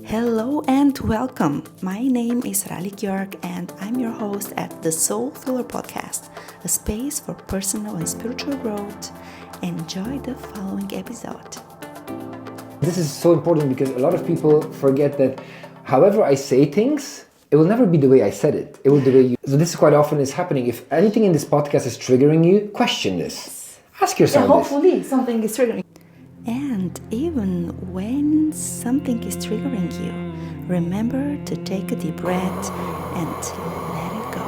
Hello and welcome. My name is Rali Georg and I'm your host at the Soul Filler Podcast, a space for personal and spiritual growth. Enjoy the following episode. This is so important because a lot of people forget that however I say things, it will never be the way I said it. It will be the way you... So this quite often is happening. If anything in this podcast is triggering you, question this. Ask yourself hopefully something is triggering. And even when something is triggering you, remember to take a deep breath and let it go.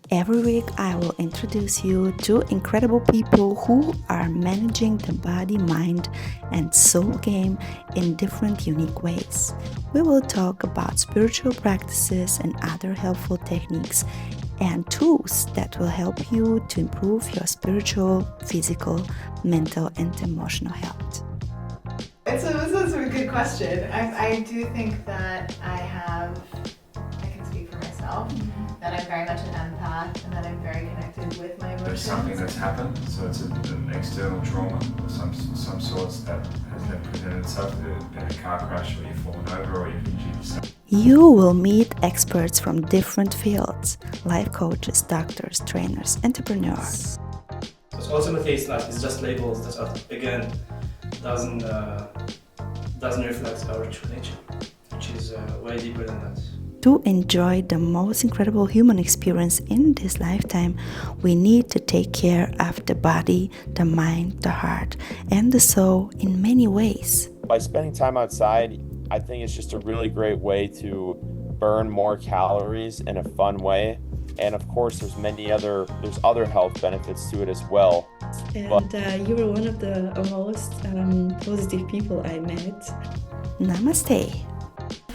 Every week I will introduce you to incredible people who are managing the body, mind and soul game in different unique ways. We will talk about spiritual practices and other helpful techniques and tools that will help you to improve your spiritual, physical, mental and emotional health. This is a good question. I do think that I can speak for myself, that I'm very much an empath and that I'm very connected with my emotions. There's something that's happened, so it's an external trauma of some sorts that has then presented itself, in a car crash or you've fallen over or you've injured yourself. You will meet experts from different fields, life coaches, doctors, trainers, entrepreneurs. So ultimately it's just labels that again doesn't reflect our true nature, which is way deeper than that. To enjoy the most incredible human experience in this lifetime, we need to take care of the body, the mind, the heart, and the soul in many ways. By spending time outside, I think it's just a really great way to burn more calories in a fun way. And of course, there's other health benefits to it as well. And you were one of the most positive people I met. Namaste.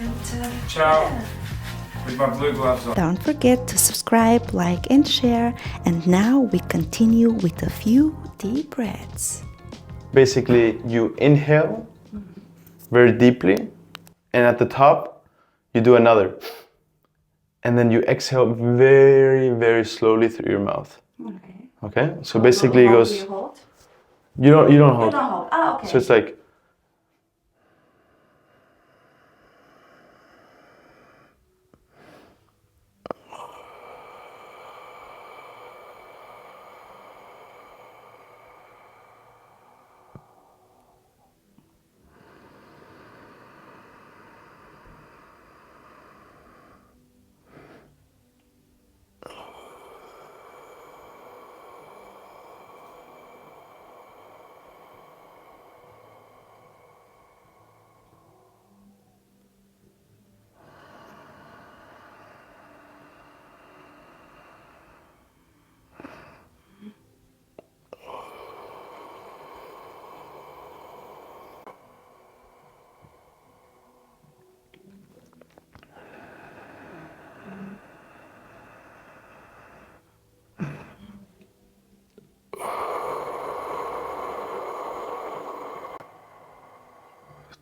And, Ciao. yeah. With my blue gloves on. Don't forget to subscribe, like and share. And now we continue with a few deep breaths. Basically, you inhale very deeply, and at the top, you do another. And then you exhale very, very slowly through your mouth. Okay? So basically it goes... You hold? You don't hold. You don't hold. Ah, okay. So it's like...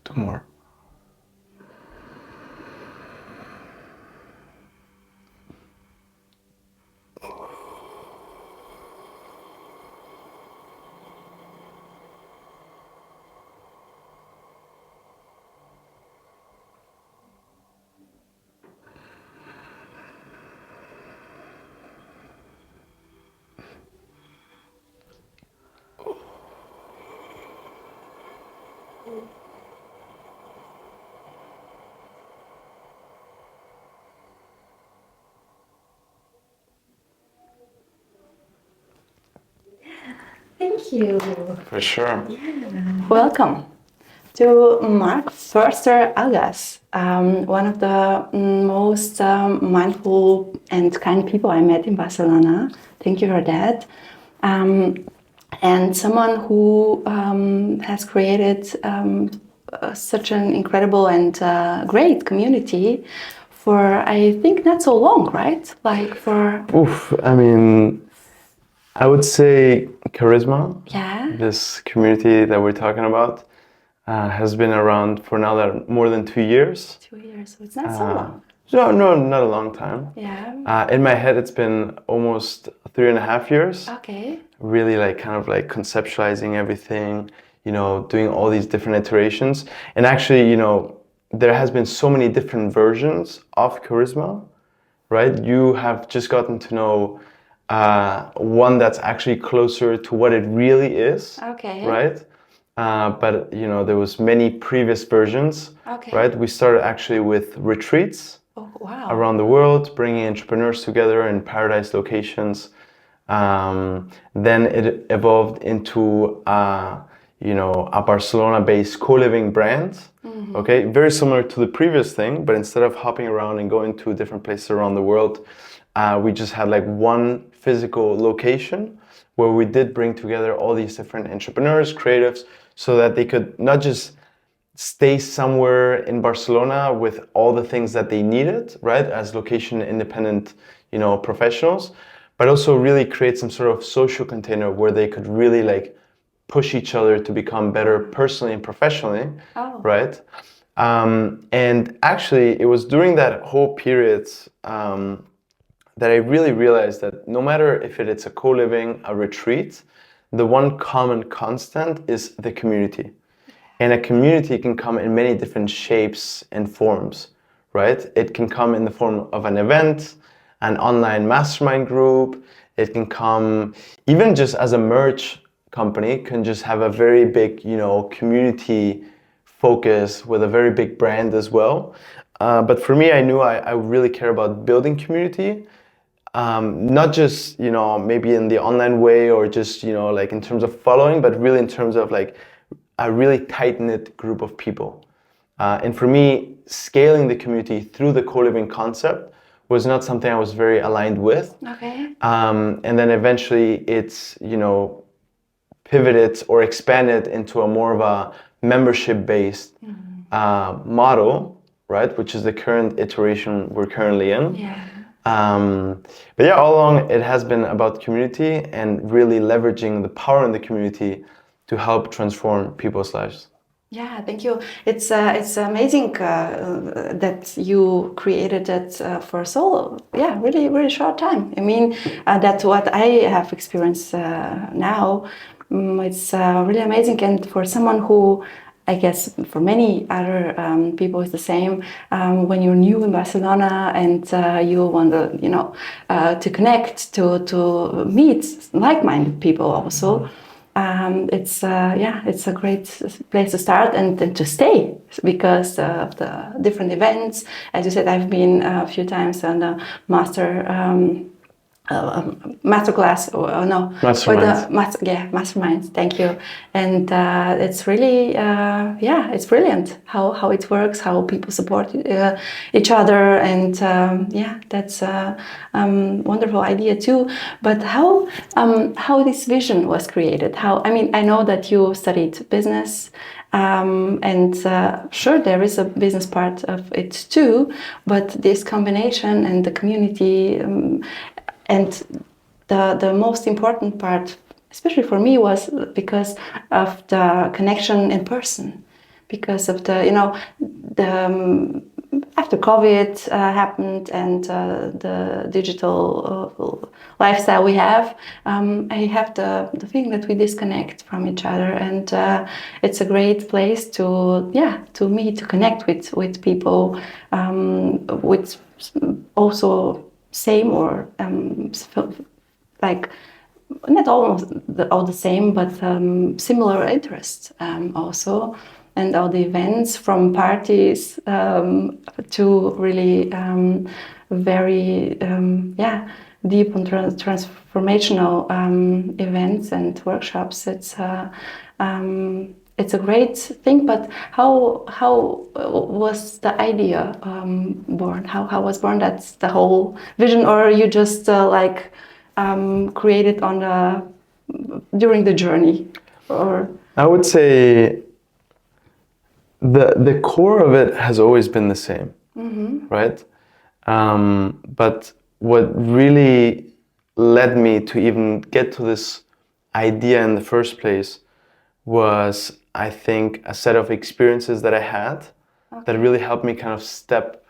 Two more. Thank you. For sure. Welcome to Marc Förster Algás, one of the most mindful and kind people I met in Barcelona. Thank you for that. And someone who has created such an incredible and great community for, I think, not so long, right? Like for... Oof, I mean, I would say Karisma, Yeah. this community that we're talking about, has been around for now more than 2 years. 2 years, so it's not so long. No, no, not a long time. Yeah. In my head, it's been almost 3.5 years. Okay. Really like kind of like conceptualizing everything, you know, doing all these different iterations. And actually, you know, there has been so many different versions of Karisma, right? You have just gotten to know one that's actually closer to what it really is, Okay. right? But you know, there was many previous versions, Okay. right? We started actually with retreats Oh, wow. around the world, bringing entrepreneurs together in paradise locations. Then it evolved into you know, a Barcelona-based co-living brand. Okay, very similar to the previous thing, but instead of hopping around and going to different places around the world, we just had like one physical location where we did bring together all these different entrepreneurs, creatives, so that they could not just stay somewhere in Barcelona with all the things that they needed, right, as location independent, you know, professionals, but also really create some sort of social container where they could really like push each other to become better personally and professionally, right? And actually, it was during that whole period that I really realized that no matter if it's a co-living, a retreat, the one common constant is the community. And a community can come in many different shapes and forms, right? It can come in the form of an event, an online mastermind group. It can come even just as a merch company, can just have a very big, you know, community focus with a very big brand as well. But for me, I knew I really care about building community. Not just, you know, maybe in the online way or just, you know, like in terms of following, but really in terms of like a really tight-knit group of people. And for me, scaling the community through the co-living concept was not something I was very aligned with. Okay. And then eventually it's, you know, pivoted or expanded into a more of a membership-based model, right? Which is the current iteration we're currently in. Yeah. But yeah, all along it has been about community and really leveraging the power in the community to help transform people's lives. Yeah, thank you. It's amazing that you created it for so really really short time. I mean, that's what I have experienced now. It's really amazing, and for someone who, I guess for many other people it's the same. When you're new in Barcelona and you want to, you know, to connect, to meet like-minded people also. It's a great place to start and to stay because of the different events. As you said, I've been a few times on the masterclass or no masterminds. Thank you. And it's really it's brilliant how it works, how people support each other, and that's a wonderful idea too. But how this vision was created? I know that you studied business. And sure, there is a business part of it too, but this combination and the community and the most important part, especially for me, was because of the connection in person, because of the, you know, the after COVID happened and the digital lifestyle we have, I have the feeling that we disconnect from each other, and it's a great place to meet, to connect with people, with also same or like not almost all the same, but similar interests also. And all the events from parties to really very deep and transformational events and workshops. It's a great thing, but how was the idea born? How was born? That's the whole vision, or you just created during the journey? Or I would say the core of it has always been the same, right? But what really led me to even get to this idea in the first place was, I think, a set of experiences that I had that really helped me kind of step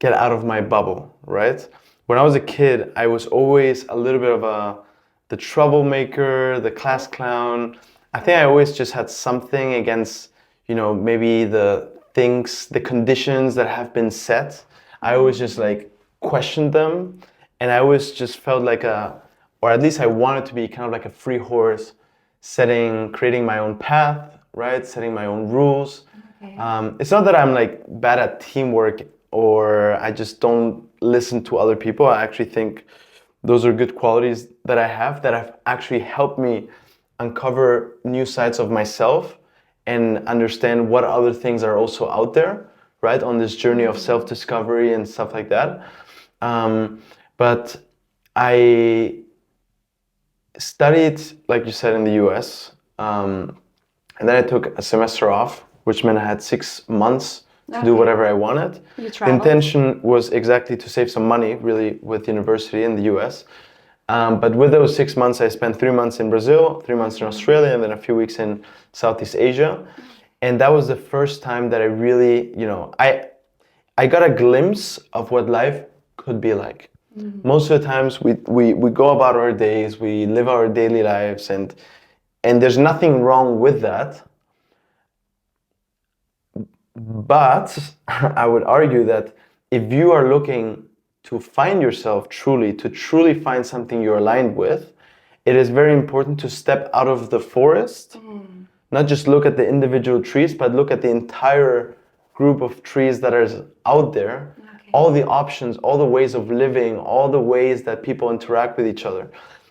get out of my bubble, right? When I was a kid, I was always a little bit of the troublemaker, the class clown. I think I always just had something against, maybe the things, the conditions that have been set. I always just like questioned them, and I always just felt like or at least I wanted to be kind of like a free horse, creating my own path, right? Setting my own rules. Okay. It's not that I'm like bad at teamwork or I just don't listen to other people. I actually think those are good qualities that I have that have actually helped me uncover new sides of myself and understand what other things are also out there, right? On this journey of self-discovery and stuff like that. But I studied, like you said, in the US. And then I took a semester off, which meant I had 6 months to do whatever I wanted. You The traveled? intention was exactly to save some money, really, with university in the US. But with those 6 months, I spent 3 months in Brazil, 3 months in Australia, and then a few weeks in Southeast Asia. And that was the first time that I really, I got a glimpse of what life could be like. Most of the times we go about our days, we live our daily lives, and there's nothing wrong with that. But I would argue that if you are looking to find yourself to truly find something you're aligned with, it is very important to step out of the forest, not just look at the individual trees, but look at the entire group of trees that are out there, all the options, all the ways of living, all the ways that people interact with each other.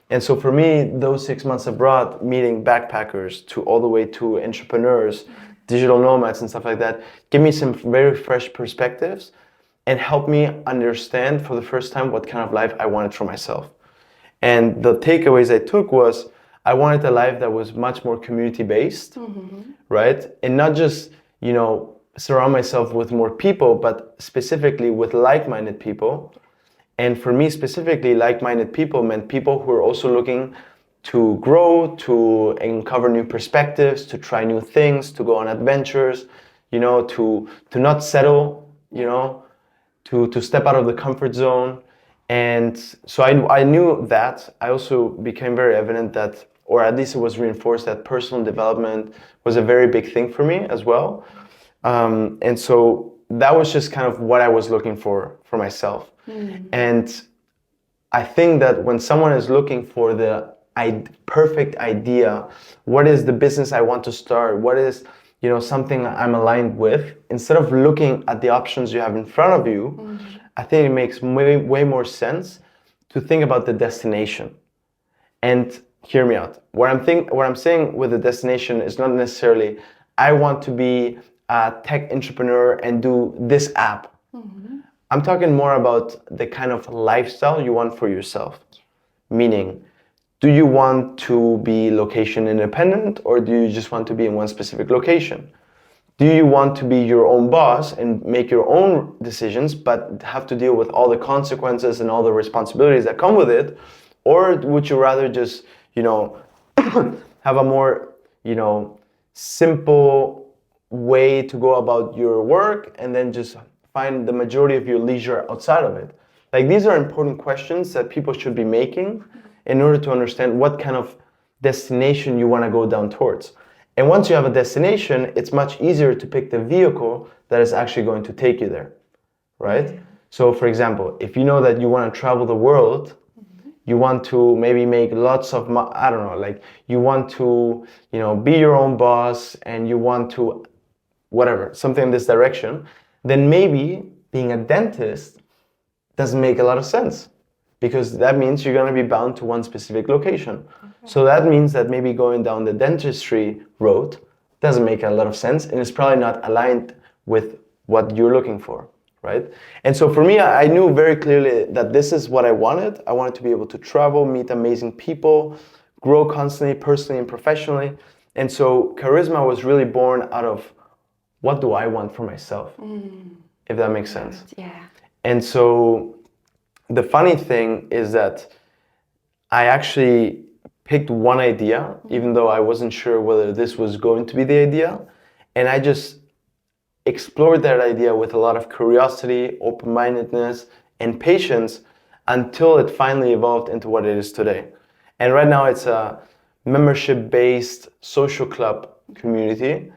And so for me, those 6 months abroad, meeting backpackers to all the way to entrepreneurs, digital nomads and stuff like that, give me some very fresh perspectives and help me understand for the first time what kind of life I wanted for myself. And the takeaways I took was I wanted a life that was much more community-based, right? And not just, surround myself with more people, but specifically with like-minded people. And for me specifically, like-minded people meant people who are also looking to grow, to uncover new perspectives, to try new things, to go on adventures, to not settle, to step out of the comfort zone. And so I knew that. I also became very evident that, or at least it was reinforced, that personal development was a very big thing for me as well. And so that was just kind of what I was looking for myself. And I think that when someone is looking for the perfect idea, what is the business I want to start, what is something I'm aligned with, instead of looking at the options you have in front of you, I think it makes way more sense to think about the destination. And hear me out. What I'm saying with the destination is not necessarily I want to be a tech entrepreneur and do this app. I'm talking more about the kind of lifestyle you want for yourself. Meaning, do you want to be location independent, or do you just want to be in one specific location? Do you want to be your own boss and make your own decisions, but have to deal with all the consequences and all the responsibilities that come with it? Or would you rather just, have a more, simple way to go about your work and then just find the majority of your leisure outside of it? Like, these are important questions that people should be making in order to understand what kind of destination you want to go down towards. And once you have a destination, it's much easier to pick the vehicle that is actually going to take you there, right? So for example, if you know that you want to travel the world, you want to maybe make lots of, you want to, be your own boss, and you want to, whatever, something in this direction, then maybe being a dentist doesn't make a lot of sense, because that means you're going to be bound to one specific location. So that means that maybe going down the dentistry road doesn't make a lot of sense, and it's probably not aligned with what you're looking for, right? And so for me, I knew very clearly that this is what I wanted. I wanted to be able to travel, meet amazing people, grow constantly, personally and professionally. And so Karisma was really born out of, what do I want for myself? If that makes sense. Yeah. And so the funny thing is that I actually picked one idea, even though I wasn't sure whether this was going to be the idea. And I just explored that idea with a lot of curiosity, open-mindedness, and patience until it finally evolved into what it is today. And right now it's a membership-based social club community.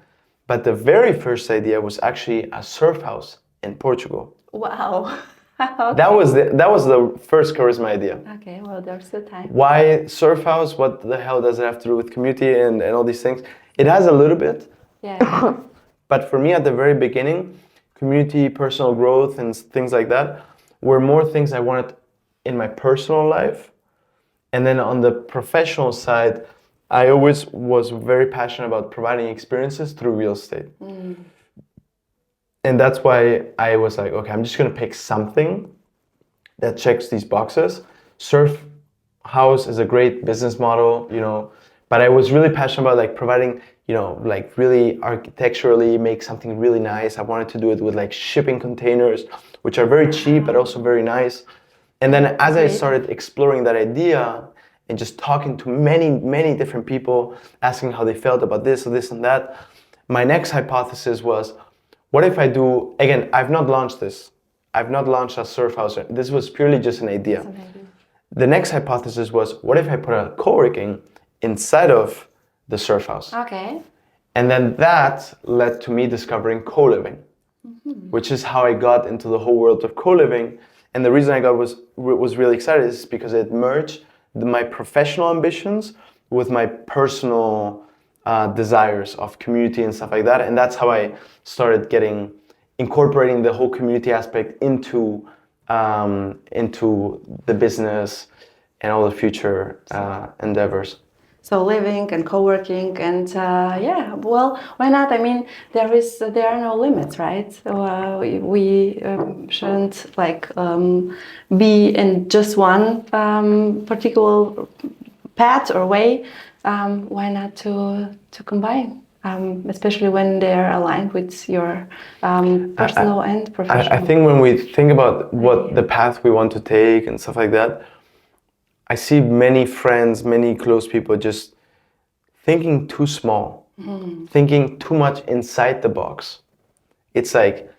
But the very first idea was actually a surf house in Portugal. Wow. Okay. That was the first Karisma idea. Okay, well, there's still time. Why surf house? What the hell does it have to do with community and all these things? It has a little bit. Yeah. But for me, at the very beginning, community, personal growth, and things like that were more things I wanted in my personal life. And then on the professional side, I always was very passionate about providing experiences through real estate. And that's why I was like, okay, I'm just going to pick something that checks these boxes. Surf house is a great business model, you know, but I was really passionate about like providing, you know, like really architecturally make something really nice. I wanted to do it with like shipping containers, which are very cheap, but also very nice. And then as I started exploring that idea and just talking to many, many different people, asking how they felt about this or this and that, my next hypothesis was, what if I do, again, I've not launched this. I've not launched a surf house. This was purely just an idea. The next hypothesis was, what if I put a co-working inside of the surf house? Okay. And then that led to me discovering co-living, which is how I got into the whole world of co-living. And the reason I was really excited is because it merged my professional ambitions with my personal desires of community and stuff like that. And that's how I started incorporating the whole community aspect into the business and all the future endeavors. So living and co-working and yeah, well, why not? I mean, there are no limits, right? So we shouldn't like be in just one particular path or way. Why not to combine, especially when they're aligned with your personal and professional? I think when we think about what the path we want to take and stuff like that, I see many friends, many close people just thinking too small, thinking too much inside the box. It's like,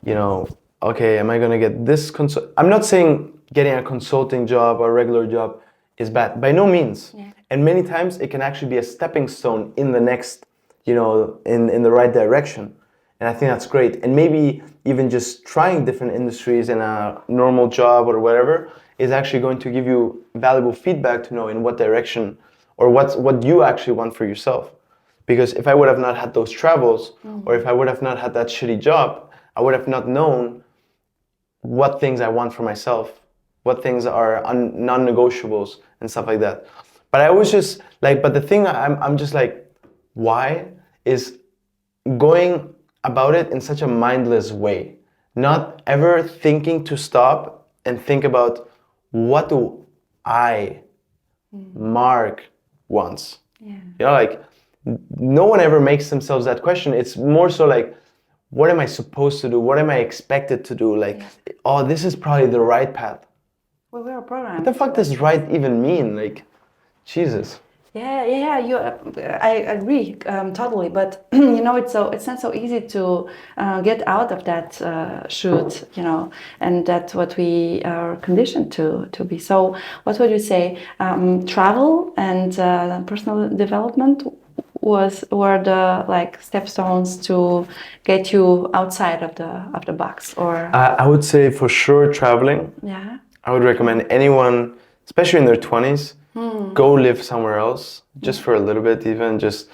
you know, okay, am I going to get this I'm not saying getting a consulting job or a regular job is bad, by no means. Yeah. And many times it can actually be a stepping stone in the next, you know, in the right direction. And I think that's great. And maybe even just trying different industries in a normal job or whatever is actually going to give you valuable feedback to know in what direction or what you actually want for yourself. Because if I would have not had those travels, or if I would have not had that shitty job, I would have not known what things I want for myself, what things are non-negotiables and stuff like that. But I was just like, but the thing I'm just like, why is going about it in such a mindless way, not ever thinking to stop and think about, what do I, Marc, wants? Yeah. You know, like, no one ever makes themselves that question. It's more so like, what am I supposed to do? What am I expected to do? Like, oh, this is probably the right path. Well, we're programmed. What the fuck does right even mean? Like, Jesus. Yeah. I agree totally. But you know, it's not so easy to get out of that shoot, you know, and that's what we are conditioned to be. So, what would you say? Travel and personal development were the like stepstones to get you outside of the box, or? I would say for sure traveling. Yeah. I would recommend anyone, especially in their 20s, go live somewhere else, just for a little bit even, just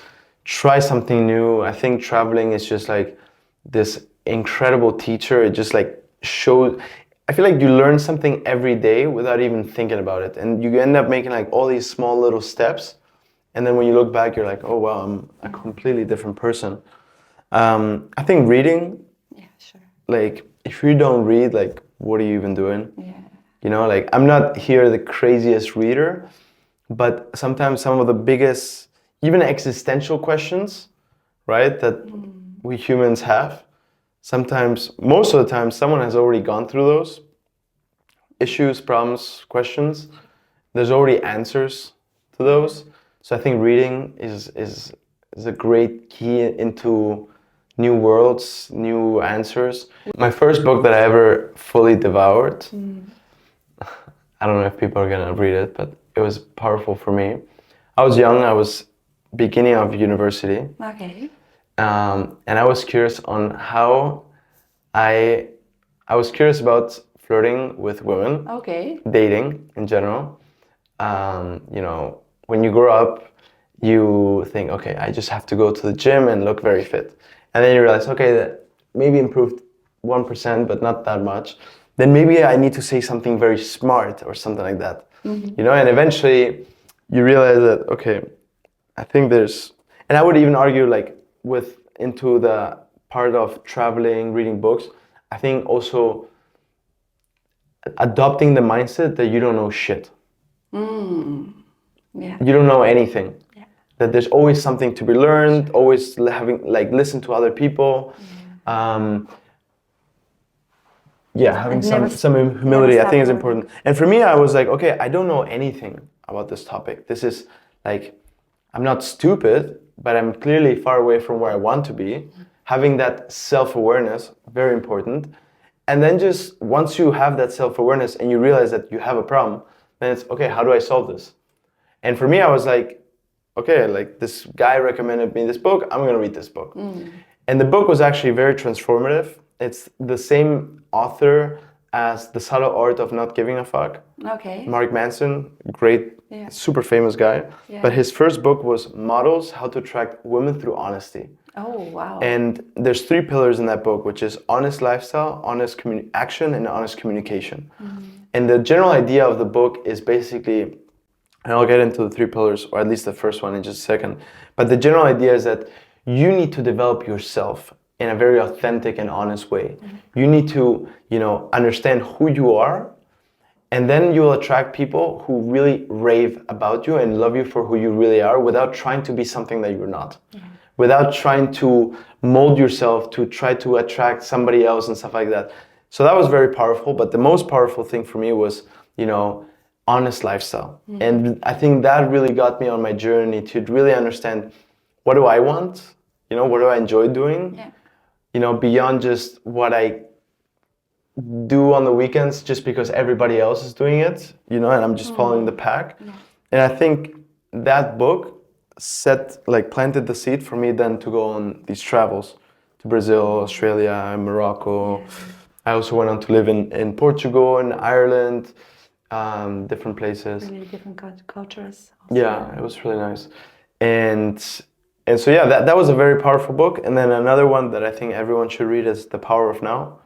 try something new. I think traveling is just like this incredible teacher. It just like shows, I feel like you learn something every day without even thinking about it. And you end up making like all these small little steps. And then when you look back, you're like, oh wow, I'm a completely different person. I think reading, yeah, sure. Like if you don't read, like what are you even doing? Yeah. You know, like I'm not here the craziest reader, but sometimes some of the biggest, even existential questions, right, that we humans have, sometimes, most of the time, someone has already gone through those issues, problems, questions. There's already answers to those. So I think reading is a great key into new worlds, new answers. My first book that I ever fully devoured, I don't know if people are gonna read it, but it was powerful for me. I was young, I was beginning of university. Okay. And I was curious on how I was curious about flirting with women, Okay. dating in general. You know, when you grow up, you think, okay, I just have to go to the gym and look very fit. And then you realize, okay, that maybe improved 1%, but not that much. Then maybe I need to say something very smart or something like that. You know, and eventually you realize that, okay, I think there's, and I would even argue like into the part of traveling, reading books, I think also adopting the mindset that you don't know shit. Yeah. You don't know anything. Yeah. That there's always something to be learned, always having like listen to other people. Having some humility I think is important. And for me, I was like, okay, I don't know anything about this topic. This is like, I'm not stupid, but I'm clearly far away from where I want to be. Having that self-awareness, very important. And then just once you have that self-awareness and you realize that you have a problem, then it's, okay, how do I solve this? And for me, I was like, okay, like this guy recommended me this book, I'm gonna read this book. And the book was actually very transformative. It's the same author as The Subtle Art of Not Giving a Fuck. Okay. Mark Manson, great, super famous guy. Yeah. But his first book was Models, How to Attract Women Through Honesty. Oh, wow. And there's 3 pillars in that book, which is honest lifestyle, honest action, and honest communication. And the general idea of the book is basically, and I'll get into the 3 pillars, or at least the first one in just a second. But the general idea is that you need to develop yourself in a very authentic and honest way. You need to, you know, understand who you are, and then you will attract people who really rave about you and love you for who you really are without trying to be something that you're not. Without trying to mold yourself to try to attract somebody else and stuff like that. So that was very powerful, but the most powerful thing for me was, you know, honest lifestyle. And I think that really got me on my journey to really understand, what do I want? You know, what do I enjoy doing? Yeah. You know, beyond just what I do on the weekends just because everybody else is doing it, you know, and I'm just following the pack. Yeah. And I think that book planted the seed for me then to go on these travels to Brazil, Australia, Morocco. I also went on to live in Portugal and Ireland, different places. Really different cultures. Yeah, it was really nice. And so yeah, that was a very powerful book. And then another one that I think everyone should read is The Power of Now.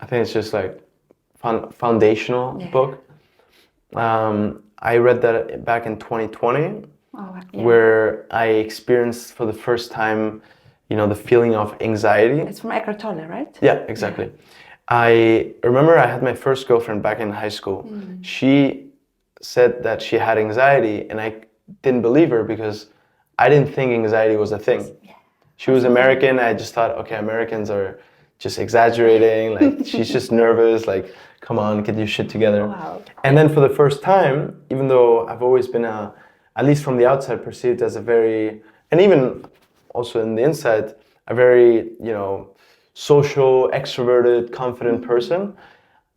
I think it's just like foundational book. I read that back in 2020, where I experienced for the first time, you know, the feeling of anxiety. It's from Eckhart Tolle, right? Yeah, exactly. Yeah. I remember I had my first girlfriend back in high school. She said that she had anxiety, and I didn't believe her because I didn't think anxiety was a thing. She was American. I just thought, okay, Americans are just exaggerating. Like, she's just nervous. Like, come on, get your shit together. Wow. And then for the first time, even though I've always been at least from the outside, perceived as a very, and even also in the inside, a very, you know, social, extroverted, confident person,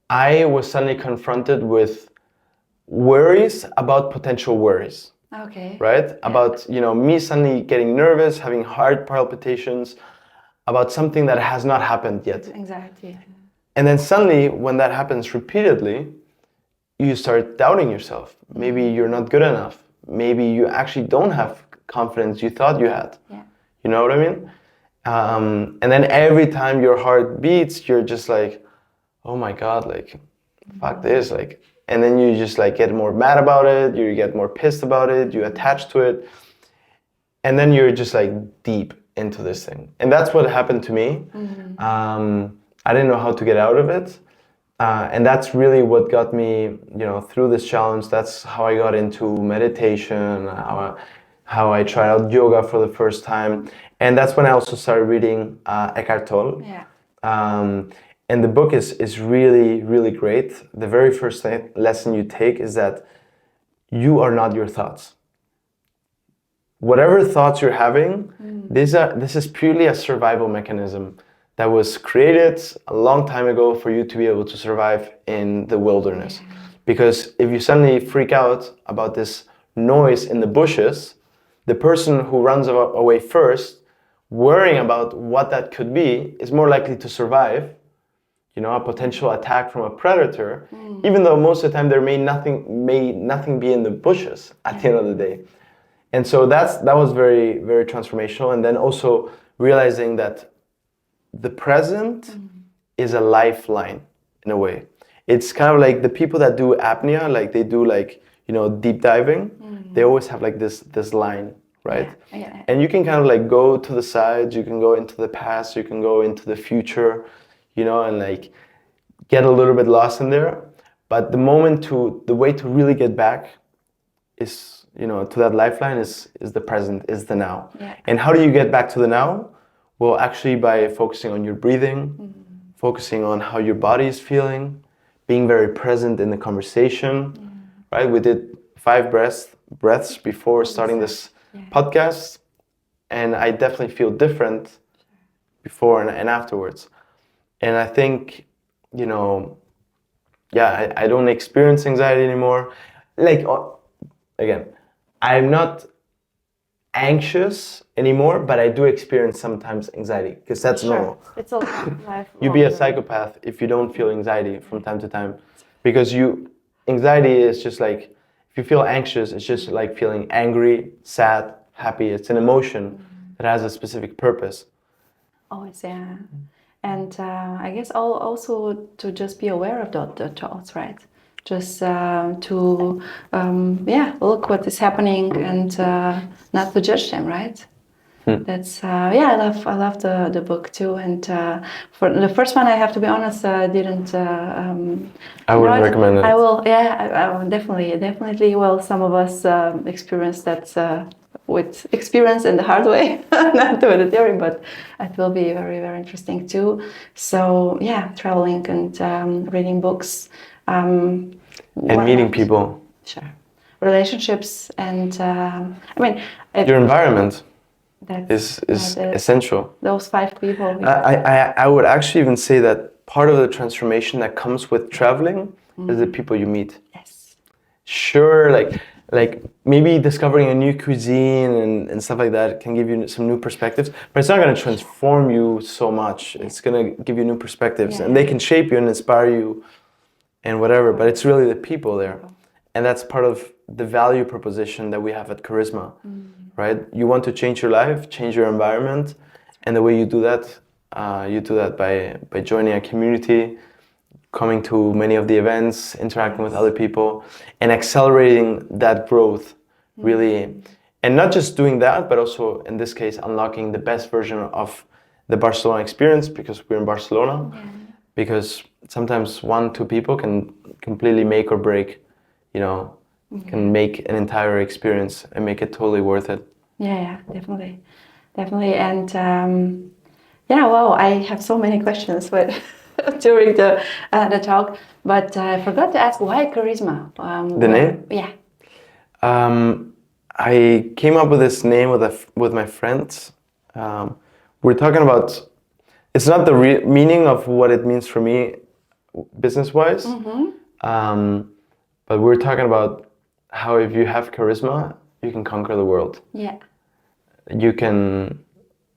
I was suddenly confronted with worries about potential worries. Okay. Right? Yeah. About, you know, me suddenly getting nervous, having heart palpitations, about something that has not happened yet. Anxiety. And then suddenly, when that happens repeatedly, you start doubting yourself. Maybe you're not good enough. Maybe you actually don't have confidence you thought you had. Yeah. You know what I mean? And then every time your heart beats, you're just like, oh my God, like, fuck this, like, and then you just like get more mad about it, you get more pissed about it, you attach to it, and then you're just like deep into this thing. And that's what happened to me. I didn't know how to get out of it. And that's really what got me, you know, through this challenge. That's how I got into meditation, how I tried out yoga for the first time. And that's when I also started reading Eckhart Tolle. Yeah. And the book is really, really great. The very first lesson you take is that you are not your thoughts. Whatever thoughts you're having, This is purely a survival mechanism that was created a long time ago for you to be able to survive in the wilderness. Because if you suddenly freak out about this noise in the bushes, the person who runs away first, worrying about what that could be, is more likely to survive, a potential attack from a predator, even though most of the time there may nothing be in the bushes at the end of the day. And so that was very, very transformational. And then also realizing that the present is a lifeline in a way. It's kind of like the people that do apnea, like they do deep diving, they always have like this line, right? Yeah. And you can kind of like go to the sides, you can go into the past, you can go into the future, and like get a little bit lost in there. But the way to really get back is, to that lifeline is the present, is the now. Yeah. And how do you get back to the now? Well, actually by focusing on your breathing, focusing on how your body is feeling, being very present in the conversation, right? We did 5 breaths before starting this podcast, and I definitely feel different before and afterwards. And I think, I don't experience anxiety anymore. Like, again, I'm not anxious anymore, but I do experience sometimes anxiety, because that's normal. It's all life. You'd be a psychopath if you don't feel anxiety from time to time, because anxiety is just like, if you feel anxious, it's just like feeling angry, sad, happy. It's an emotion that has a specific purpose. Always, yeah. And I guess also to just be aware of the thoughts, right? Just to look what is happening and not to judge them, right? That's I love the book too. And for the first one, I have to be honest, didn't. I wouldn't recommend it. I will. Yeah, I will definitely. Well, some of us experience that with experience in the hard way, not with the theory, but it will be very, very interesting too. So traveling and reading books. And meeting people. Sure. Relationships and your environment is essential. Those 5 people. I would actually even say that part of the transformation that comes with traveling is the people you meet. Yes. Sure, like maybe discovering a new cuisine and stuff like that can give you some new perspectives, but it's not going to transform you so much. It's going to give you new perspectives, and they can shape you and inspire you and whatever, but it's really the people there. And that's part of the value proposition that we have at Karisma, right? You want to change your life, change your environment, and the way you do that by joining a community, coming to many of the events, interacting with other people, and accelerating that growth, really. And not just doing that, but also, in this case, unlocking the best version of the Barcelona experience, because we're in Barcelona. Because sometimes 1-2 people can completely make or break, can make an entire experience and make it totally worth it. Yeah, definitely. And wow, I have so many questions, but during the talk, but I forgot to ask, why Karisma? The name? Yeah. I came up with this name with my friends. We're talking about, it's not the meaning of what it means for me business-wise, but we're talking about how if you have charisma, you can conquer the world. Yeah. You can,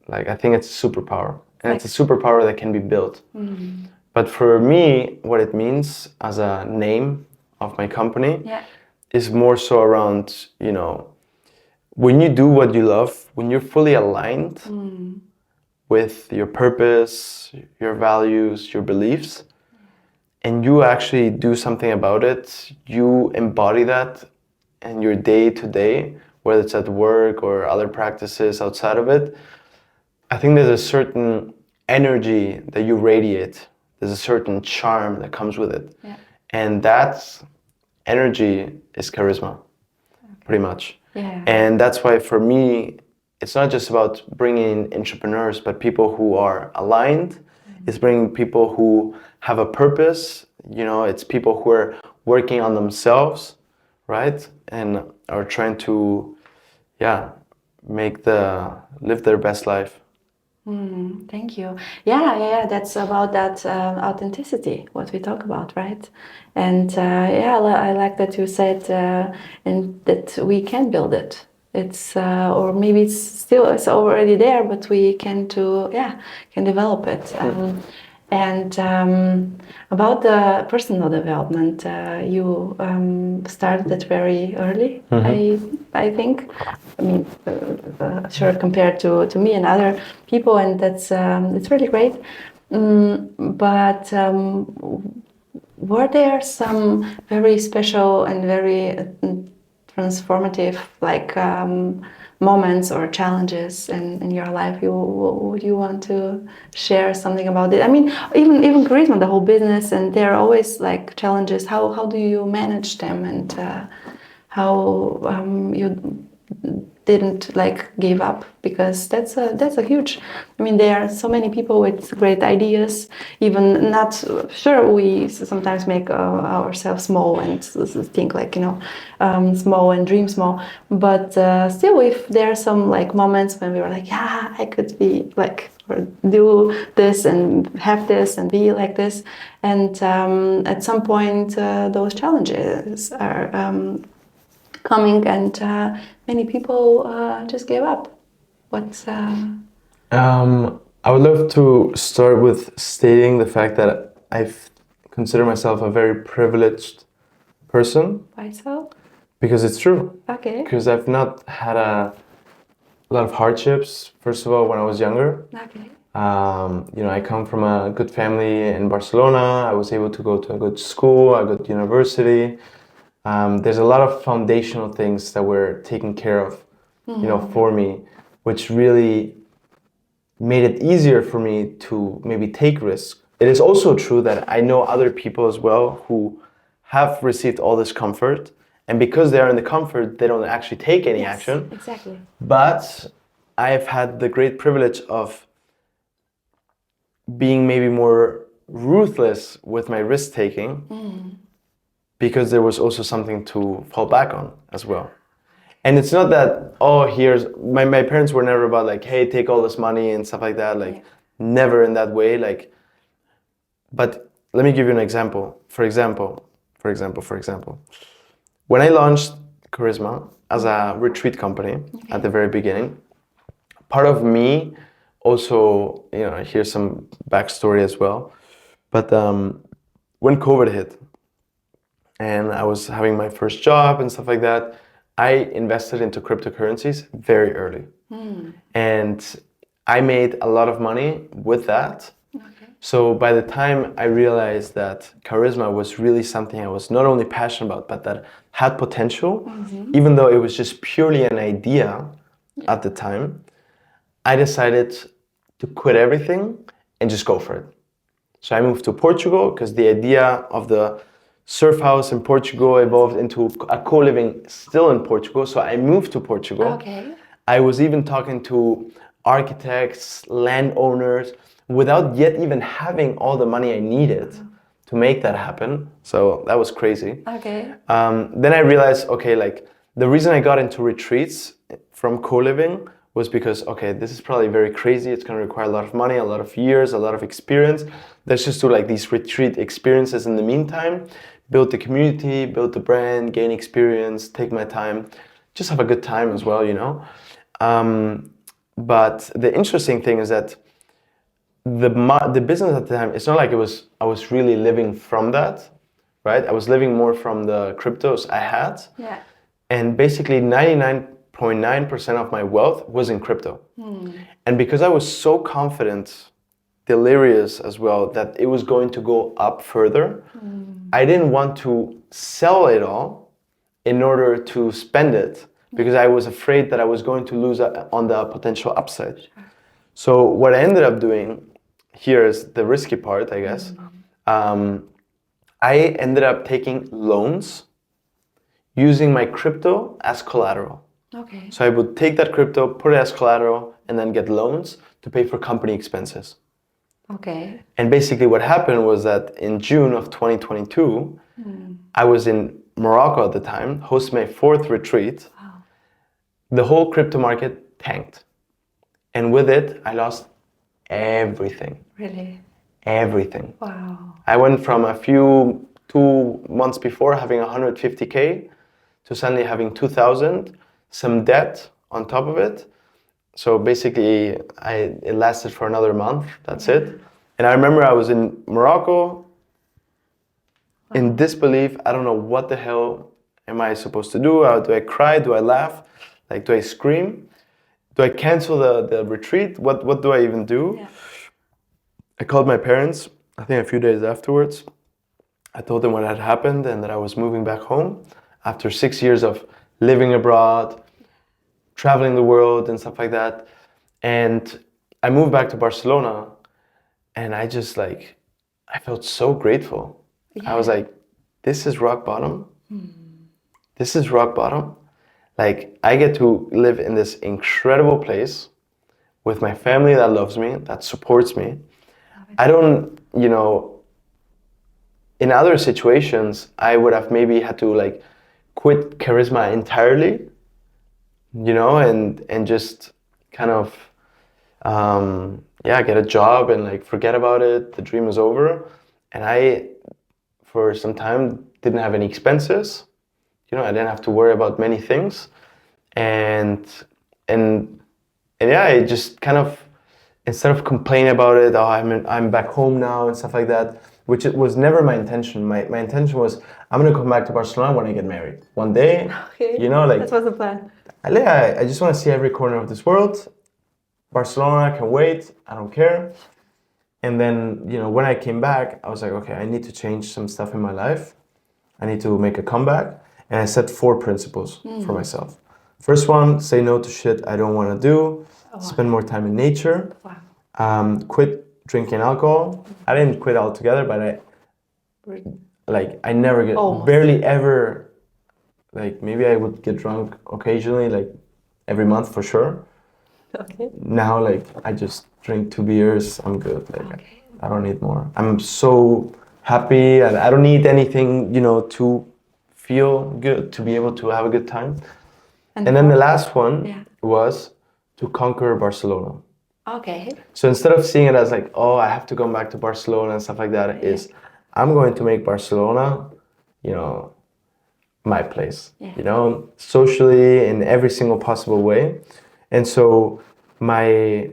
I think it's a superpower. And it's a superpower that can be built. But for me, what it means as a name of my company is more so around, when you do what you love, when you're fully aligned with your purpose, your values, your beliefs, and you actually do something about it, you embody that in your day to day, whether it's at work or other practices outside of it, I think there's a certain energy that you radiate. There's a certain charm that comes with it. Yeah. And that energy is charisma, pretty much. Yeah. And that's why for me, it's not just about bringing entrepreneurs, but people who are aligned. It's bringing people who have a purpose. It's people who are working on themselves, right? And are trying to, live their best life. Thank you. Yeah. That's about that authenticity, what we talk about, right? And I like that you said and that we can build it. It's or maybe it's already there, but we can develop it. And about the personal development, you started it very early. I think. I mean, sure, compared to me and other people, and that's it's really great. But were there some very special and very transformative, like moments or challenges in your life? Would you want to share something about it? I mean, even Karisma, the whole business, and there are always like challenges. How do you manage them, and how you didn't like give up, because that's a huge. I mean, there are so many people with great ideas. Even not sure, we sometimes make ourselves small and think like small and dream small. But still, if there are some like moments when we were like, yeah, I could be like or do this and have this and be like this, and at some point those challenges are coming, and many people just gave up. What's I would love to start with stating the fact that I consider myself a very privileged person. why so? Because it's true. Okay. Because I've not had a lot of hardships. First of all, when I was younger. Okay. I come from a good family in Barcelona. I was able to go to a good school, a good university. There's a lot of foundational things that were taken care of, for me, which really made it easier for me to maybe take risks. It is also true that I know other people as well who have received all this comfort, and because they are in the comfort, they don't actually take any action. Exactly. But I've had the great privilege of being maybe more ruthless with my risk taking. Because there was also something to fall back on as well. And it's not that, here's, my parents were never about like, hey, take all this money and stuff like that, like never in that way. Like, but let me give you an example. For example, when I launched Karisma as a retreat company at the very beginning, part of me also, here's some backstory as well. But when COVID hit, and I was having my first job and stuff like that, I invested into cryptocurrencies very early. And I made a lot of money with that. Okay. So by the time I realized that Karisma was really something I was not only passionate about, but that had potential, even though it was just purely an idea at the time, I decided to quit everything and just go for it. So I moved to Portugal because the idea of the surf house in Portugal evolved into a co-living still in Portugal. So I moved to Portugal. Okay. I was even talking to architects, landowners, without yet even having all the money I needed to make that happen. So that was crazy. Okay. Then I realized, okay, like the reason I got into retreats from co-living was because, okay, this is probably very crazy. It's going to require a lot of money, a lot of years, a lot of experience. Let's just do like these retreat experiences in the meantime, build the community, build the brand, gain experience, take my time, just have a good time as well, But the interesting thing is that the business at the time, it's not like I was really living from that, right? I was living more from the cryptos I had. Yeah. And basically 99.9% of my wealth was in crypto. And because I was so confident, delirious as well, that it was going to go up further, I didn't want to sell it all in order to spend it, because I was afraid that I was going to lose on the potential upside. So what I ended up doing, here is the risky part, I guess. I ended up taking loans using my crypto as collateral. Okay. So I would take that crypto, put it as collateral, and then get loans to pay for company expenses. Okay. And basically what happened was that in June of 2022, I was in Morocco at the time, hosting my 4th retreat. Wow. The whole crypto market tanked. And with it, I lost everything. Really? Everything. Wow. I went from 2 months before having 150K to suddenly having 2,000, some debt on top of it. So basically, it lasted for another month. That's it. And I remember I was in Morocco in disbelief. I don't know what the hell am I supposed to do? Do I cry? Do I laugh? Like, do I scream? Do I cancel the retreat? What do I even do? Yeah. I called my parents, I think a few days afterwards. I told them what had happened and that I was moving back home after 6 years of living abroad, traveling the world and stuff like that. And I moved back to Barcelona and I just like, I felt so grateful. I was like, this is rock bottom. This is rock bottom. Like, I get to live in this incredible place with my family that loves me, that supports me. I don't, in other situations, I would have maybe had to like quit Karisma entirely, and just kind of, get a job and like forget about it. The dream is over. And I, for some time, didn't have any expenses. I didn't have to worry about many things. And I just kind of, instead of complaining about it, I'm back home now and stuff like that, which it was never my intention. My intention was, I'm gonna come back to Barcelona when I get married. One day, Okay. like That was the plan. I just want to see every corner of this world. Barcelona, I can wait. I don't care. And then, when I came back, I was like, okay, I need to change some stuff in my life. I need to make a comeback. And I set 4 principles for myself. First one, say no to shit I don't want to do. Spend more time in nature. Wow. Quit drinking alcohol. I didn't quit altogether, but I never get, barely ever, like maybe I would get drunk occasionally, like every month for sure. Okay. Now, like, I just drink 2 beers, I'm good. Like, I don't need more. I'm so happy and I don't need anything, to feel good, to be able to have a good time. And then the last one was to conquer Barcelona. Okay. So instead of seeing it as like, oh, I have to come back to Barcelona and stuff like that, is I'm going to make Barcelona, my place, socially in every single possible way. And so my,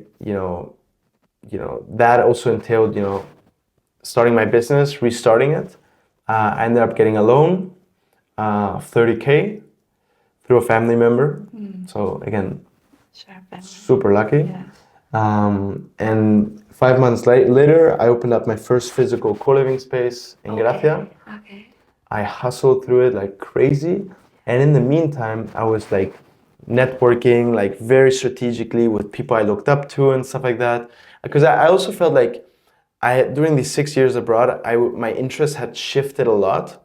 that also entailed, starting my business, restarting it. I ended up getting a loan of 30K through a family member. So again, super lucky. And 5 months later, I opened up my first physical co-living space in Gracia. Okay. I hustled through it like crazy. And in the meantime, I was like networking like very strategically with people I looked up to and stuff like that. Because I also felt like during these 6 years abroad, my interest had shifted a lot.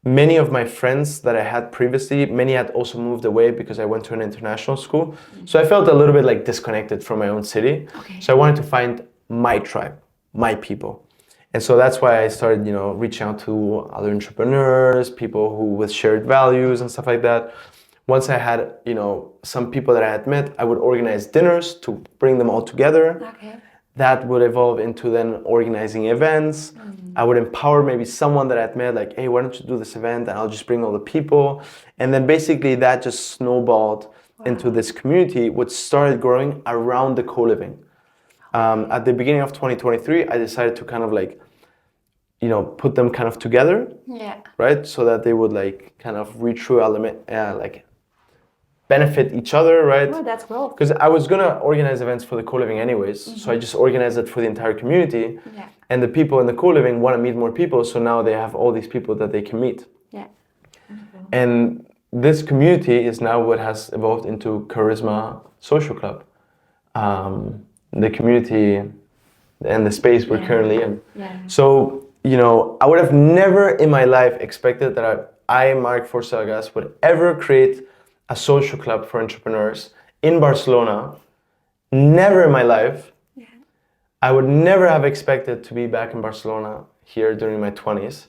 Many of my friends that I had previously, many had also moved away because I went to an international school. So I felt a little bit like disconnected from my own city. So I wanted to find my tribe, my people. And so that's why I started, reaching out to other entrepreneurs, people who with shared values and stuff like that. Once I had, some people that I had met, I would organize dinners to bring them all together. That would evolve into then organizing events. I would empower maybe someone that I'd met, like, hey, why don't you do this event? And I'll just bring all the people. And then basically that just snowballed into this community, which started growing around the co-living. At the beginning of 2023, I decided to kind of like, put them kind of together, right? So that they would like kind of reach through like benefit each other, right? Oh, that's cool. Because I was gonna organize events for the co-living anyways, so I just organized it for the entire community. And the people in the co-living want to meet more people, so now they have all these people that they can meet. And this community is now what has evolved into Karisma Social Club. The community and the space we're currently in. So, I would have never in my life expected that I Marc Förster Algás, would ever create a social club for entrepreneurs in Barcelona. Never in my life. I would never have expected to be back in Barcelona here during my 20s,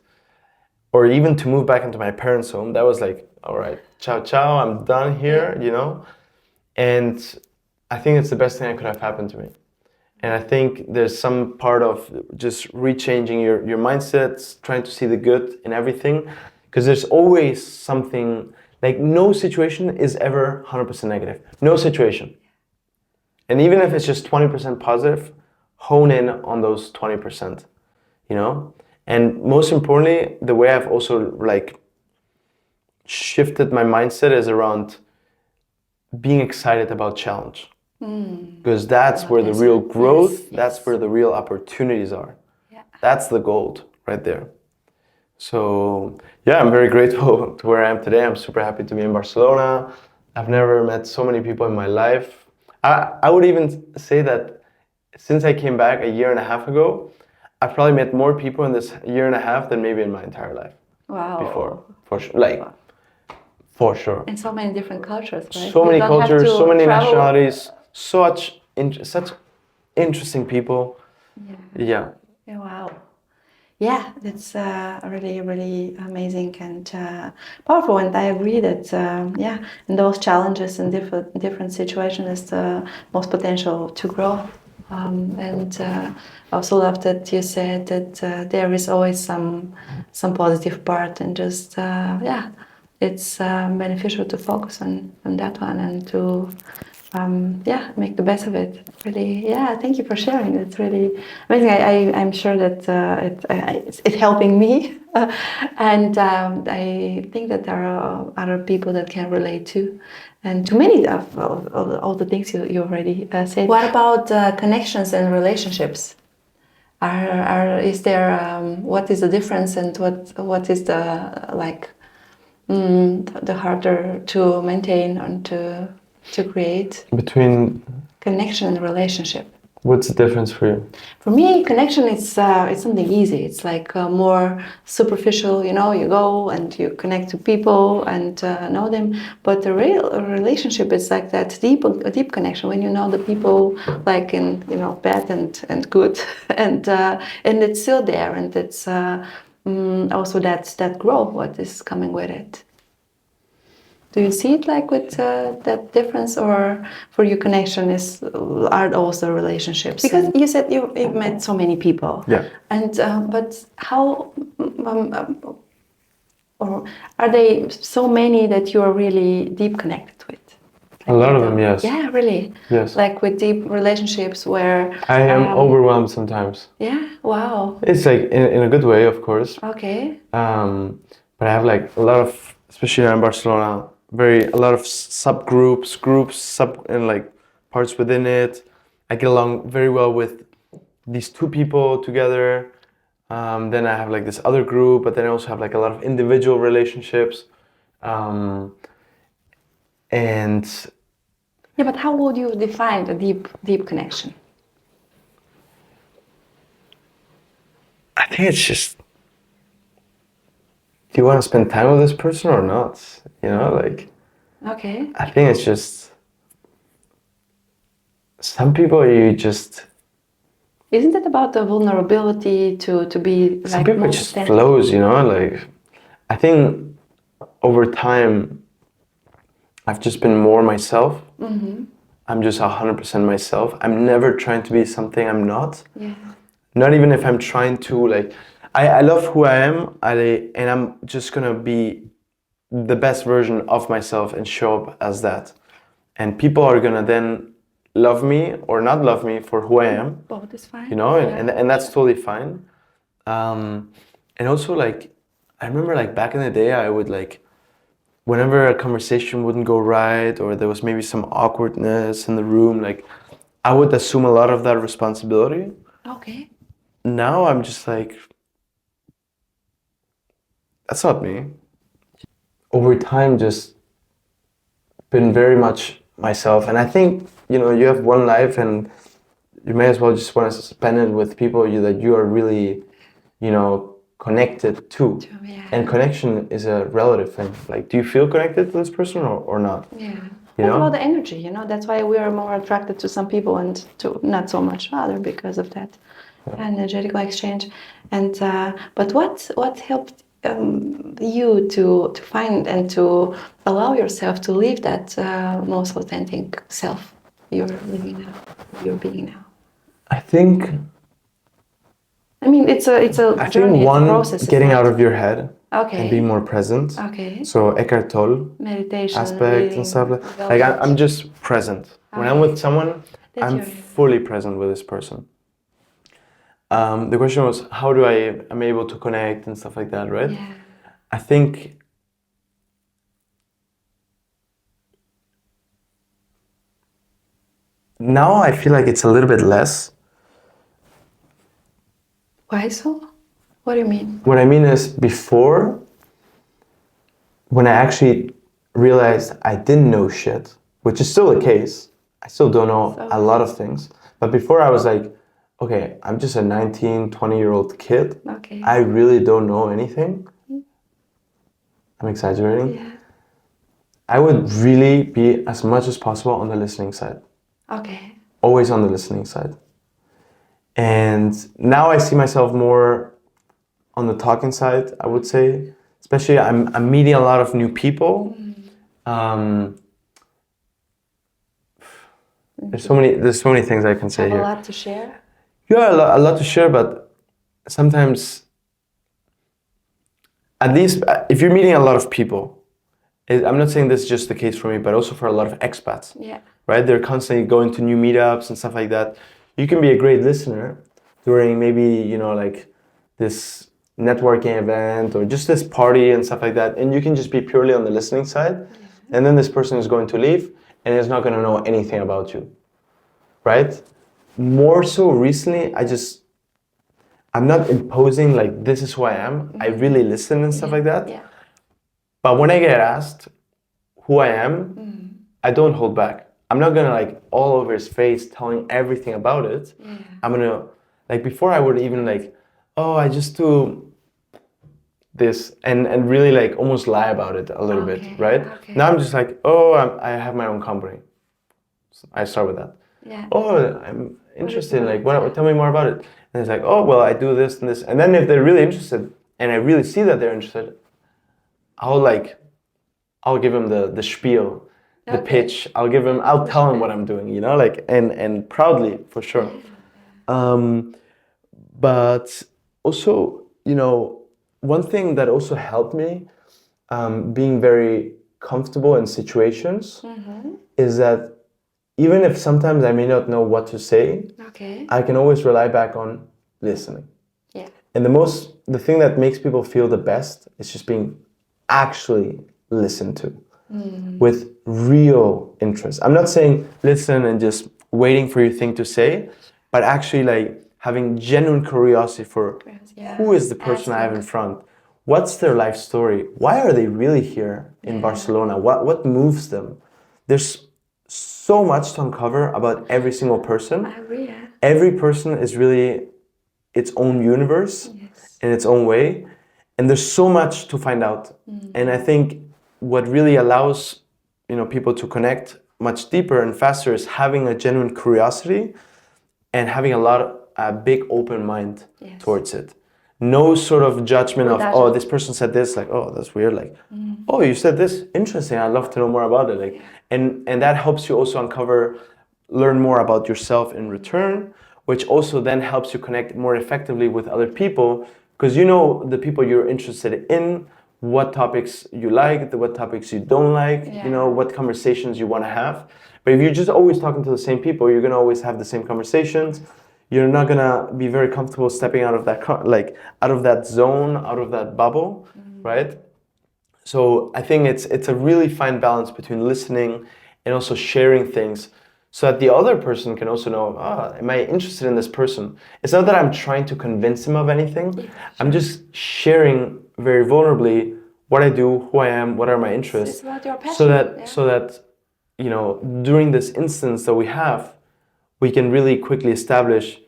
or even to move back into my parents' home. That was like, all right, ciao, ciao, I'm done here, And I think it's the best thing that could have happened to me. And I think there's some part of just rechanging your mindsets, trying to see the good in everything, because there's always something, like no situation is ever 100% negative. No situation. And even if it's just 20% positive, hone in on those 20%, you know? And most importantly, the way I've also like shifted my mindset is around being excited about challenge. Because that's where the real growth, that's where the real opportunities are. Yeah. That's the gold right there. So yeah, I'm very grateful to where I am today. I'm super happy to be in Barcelona. I've never met so many people in my life. I would even say that since I came back a year and a half ago, I've probably met more people in this year and a half than maybe in my entire life. Wow. Before, for sure. Like, for sure. And so many different cultures, right? So many You don't have cultures, to so many travel. nationalities, such interesting people. Yeah. Yeah, wow. Yeah, that's really, really amazing and powerful. And I agree that, in those challenges and different situations is the most potential to grow. And I also love that you said that there is always some positive part, and just it's beneficial to focus on that one and to make the best of it. Really, thank you for sharing. It's really amazing. I'm sure that it's helping me, and I think that there are other people that can relate to, and to many of all the things you already said. What about connections and relationships? Is there what is the difference, and what is the the harder to maintain and to create Between connection and relationship? What's the difference for you? For me, connection is it's something easy. It's like more superficial. You know, you go and you connect to people and know them. But the real relationship is like that deep connection when you know the people, like in bad and good, and it's still there, and it's also that growth what is coming with it. Do you see it like with that difference, or for you connection are also relationships? Because you said you met so many people. Yeah. And but how, or are they so many that you are really deep connected with? A lot of them, yes. Yeah, really. Yes. Like with deep relationships where I am overwhelmed sometimes. Yeah. Wow. It's like in a good way, of course. Okay. But I have like a lot of, especially in Barcelona, a lot of subgroups, and like parts within it. I get along very well with these two people together. Then I have like this other group, but then I also have like a lot of individual relationships. And yeah, but how would you define a deep connection? I think it's just, do you want to spend time with this person or not? You know, like. Okay. I think it's just, some people you just. Isn't it about the vulnerability to be like? Some people it just flows, you know, like. I think over time, I've just been more myself. Mm-hmm. I'm just 100% myself. I'm never trying to be something I'm not. Yeah. Not even if I'm trying to like. I love who I am, and I'm just gonna be the best version of myself and show up as that. And people are gonna then love me or not love me for who I am. Both is fine. You know, yeah. and that's totally fine. And also like, I remember like back in the day, I would like, whenever a conversation wouldn't go right or there was maybe some awkwardness in the room, like I would assume a lot of that responsibility. Okay. Now I'm just like, that's not me. Over time, just been very much myself. And I think, you have one life and you may as well just want to spend it with people that you are really, connected to. Yeah. And connection is a relative thing. Like, do you feel connected to this person or not? Yeah. You know? About the energy, that's why we are more attracted to some people and to not so much other because of that energetic exchange. And but what helped you to find and to allow yourself to live that most authentic self? you're living now, you're being now? I think I mean, it's a I journey, think it's a one, process. getting isn't out it? of your head Okay. and being more present. Okay. So Eckhart Tolle Meditation, aspect reading, and stuff like development. I'm just present. When I'm Okay. with someone, That I'm you're- fully present with this person. The question was, how do I'm able to connect and stuff like that, right? Yeah. I think now I feel like it's a little bit less. Why so? What do you mean? What I mean is before, when I actually realized I didn't know shit, which is still the case, I still don't know a lot of things. But before I was like, okay, I'm just a 19, 20-year-old kid. Okay. I really don't know anything. I'm exaggerating. Yeah. I would really be as much as possible on the listening side. Okay. Always on the listening side. And now I see myself more on the talking side, I would say. Especially I'm meeting a lot of new people. There's so many things I can say Have here. a lot to share. Yeah, a lot to share, but sometimes, at least if you're meeting a lot of people, I'm not saying this is just the case for me, but also for a lot of expats, Yeah. right? They're constantly going to new meetups and stuff like that. You can be a great listener during maybe, like this networking event or just this party and stuff like that. And you can just be purely on the listening side. Yeah. And then this person is going to leave and is not going to know anything about you, right? More so recently, I'm not imposing like this is who I am. I really listen and stuff like that. Yeah. But when I get asked who I am, I don't hold back. I'm not gonna like all over his face telling everything about it. Yeah. I'm gonna like before I would even like, oh, I just do this and really like almost lie about it a little bit, right? Okay. Now I'm just like, oh, I have my own company. So I start with that. Yeah. Oh, I'm interested in like what? Tell me more about it. And it's like, oh, well, I do this and this. And then if they're really interested, and I really see that they're interested, I'll give them the spiel, the pitch. I'll tell them what I'm doing, like and proudly for sure. But also, one thing that also helped me being very comfortable in situations is that even if sometimes I may not know what to say, I can always rely back on listening. Yeah. And the thing that makes people feel the best is just being actually listened to with real interest. I'm not saying listen and just waiting for your thing to say, but actually like having genuine curiosity for who is the person I have in front? What's their life story? Why are they really here in Barcelona? What moves them? There's so much to uncover about every single person. I agree, yeah. Every person is really its own universe in its own way. And there's so much to find out. And I think what really allows people to connect much deeper and faster is having a genuine curiosity and having a big open mind towards it. No sort of judgment of, oh, this person said this, like, oh, that's weird. Like, oh, you said this, interesting. I'd love to know more about it. Like, and that helps you also learn more about yourself in return, which also then helps you connect more effectively with other people because you know the people you're interested in, what topics you like, what topics you don't like, what conversations you want to have. But if you're just always talking to the same people, you're going to always have the same conversations. You're not gonna be very comfortable stepping out of that out of that zone, out of that bubble, right? So I think it's a really fine balance between listening and also sharing things, so that the other person can also know, am I interested in this person? It's not that I'm trying to convince him of anything. I'm just sharing very vulnerably what I do, who I am, what are my interests, it's about your passion, so that during this instance that we have, we can really quickly establish,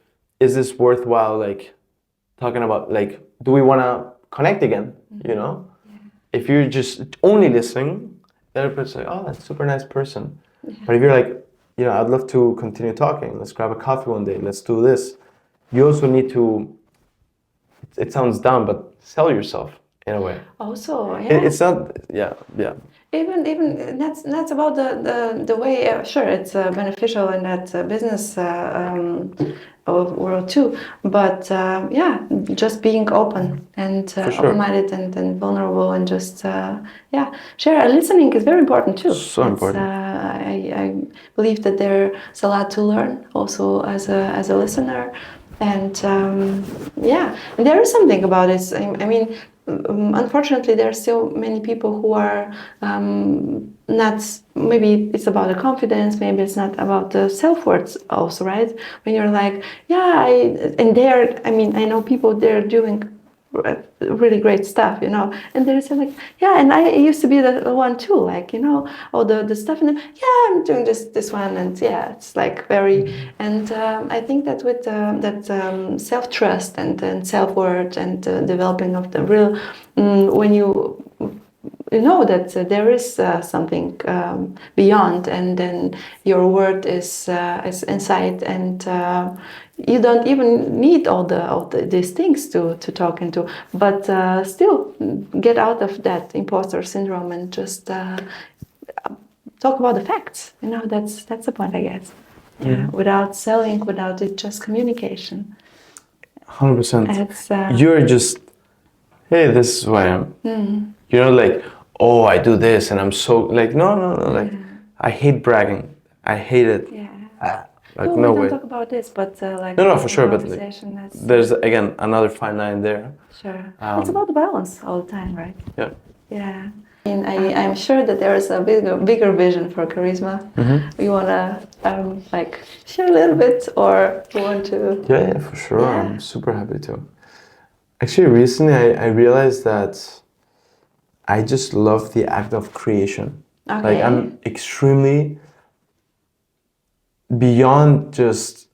is this worthwhile, like, talking about, like, do we want to connect again, If you're just only listening, the other person's like, oh, that's a super nice person. But if you're like, I'd love to continue talking, let's grab a coffee one day, let's do this. You also need to, it sounds dumb, but sell yourself in a way. Also, yeah. It's not, yeah. Even that's about the way. Sure, it's beneficial in that business world too. But yeah, just being open and For sure. open-minded and vulnerable and just yeah, share. Listening is very important too. So important. I believe that there's a lot to learn also as a listener. And yeah, and there is something about it. I mean, unfortunately, there are still many people who are not. Maybe it's about the confidence. Maybe it's not about the self-worth. Also, right? When you're like, yeah, and they're. I mean, I know people. They're doing really great stuff, you know, and they're saying like, yeah, and I used to be the one too, like, you know, all the stuff, and then, yeah, I'm doing this one, and yeah, it's like very, and I think that with that self-trust and self-worth and developing of the real, when you know that there is something beyond, and then your word is inside, and you don't even need all these things to talk into, but still get out of that imposter syndrome and just talk about the facts. You know, that's the point, I guess. Yeah, without selling, without it, just communication. 100%. It's You're just, hey, this is who I am. You're not like, oh, I do this and I'm so, like, no, like, I hate bragging. I hate it. yeah. Like, Well, no we way. don't talk about this, but like No, for sure, but like, conversation, that's there's, again, another fine line there. sure. It's about the balance all the time, right? Yeah. Yeah. And I'm sure that there is a bigger vision for Karisma. You want to like share a little bit, or you want to? Yeah, for sure. Yeah. I'm super happy to. Actually, recently I realized that I just love the act of creation. Okay. Like, I'm extremely beyond just,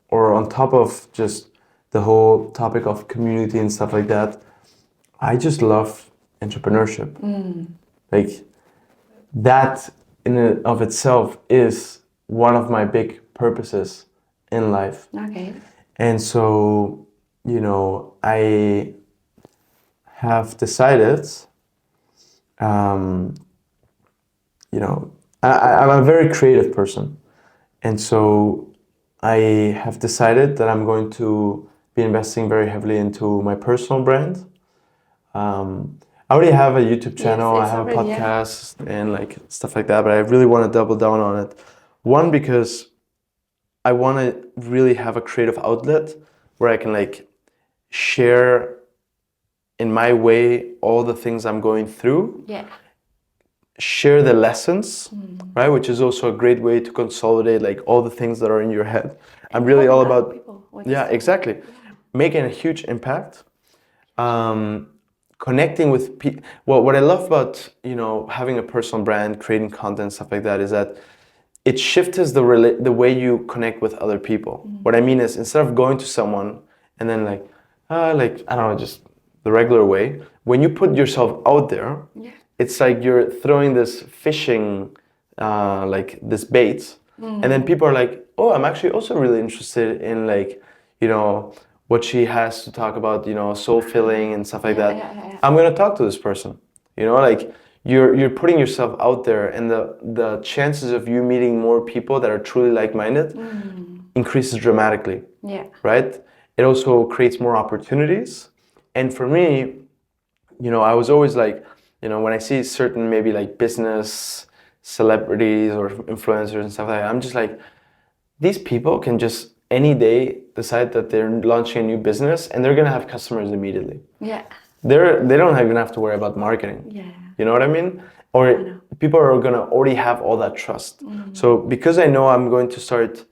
or on top of just the whole topic of community and stuff like that. I just love entrepreneurship. Like, that in and of itself is one of my big purposes in life. Okay. And so, you know, I have decided, you know, I'm a very creative person. And so I have decided that I'm going to be investing very heavily into my personal brand. I already have a YouTube channel, Yes, I it's have a already, yeah. podcast and like stuff like that, but I really want to double down on it. One, because I want to really have a creative outlet where I can like share in my way all the things I'm going through, Yeah. share the lessons, right? Which is also a great way to consolidate like all the things that are in your head. I'm really all Helping other about, people with yeah, stuff. exactly, making a huge impact. Connecting with people. Well, what I love about, you know, having a personal brand, creating content, stuff like that, is that it shifts the way you connect with other people. What I mean is, instead of going to someone and then like I don't know, just the regular way, when you put yourself out there, it's like you're throwing this fishing, like this bait, and then people are like, oh, I'm actually also really interested in like, you know, what she has to talk about, you know, soul filling and stuff like that. Yeah. I'm gonna talk to this person. You know, like you're putting yourself out there, and the chances of you meeting more people that are truly like-minded increases dramatically. Yeah. Right? It also creates more opportunities. And for me, you know, I was always like, you know, when I see certain maybe like business celebrities or influencers and stuff like that, I'm just like, these people can just any day decide that they're launching a new business and they're gonna have customers immediately. Yeah. They don't even have to worry about marketing. Yeah. You know what I mean? Or people are gonna already have all that trust. So because I know I'm going to start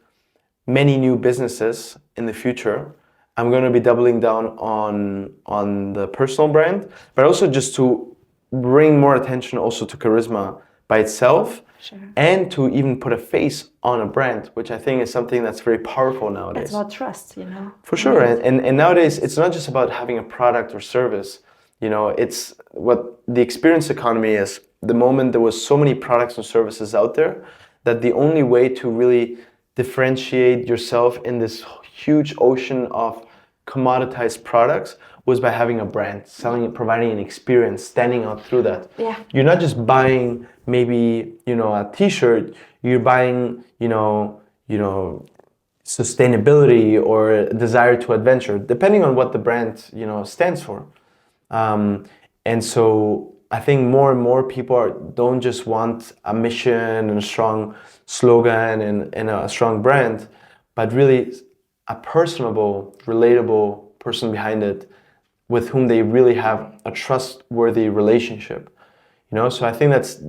many new businesses in the future, I'm gonna be doubling down on the personal brand, but also just to bring more attention also to Karisma by itself. Sure. And to even put a face on a brand, which I think is something that's very powerful nowadays. It's about trust, you know. For sure. And nowadays, it's not just about having a product or service. You know, it's what the experience economy is. The moment there was so many products and services out there, that the only way to really differentiate yourself in this huge ocean of commoditized products was by having a brand, selling, providing an experience, standing out through that. Yeah. You're not just buying maybe, a t-shirt, you're buying, sustainability or desire to adventure, depending on what the brand, stands for. And so I think more and more people don't just want a mission and a strong slogan and a strong brand, but really a personable, relatable person behind it with whom they really have a trustworthy relationship. So I think that's,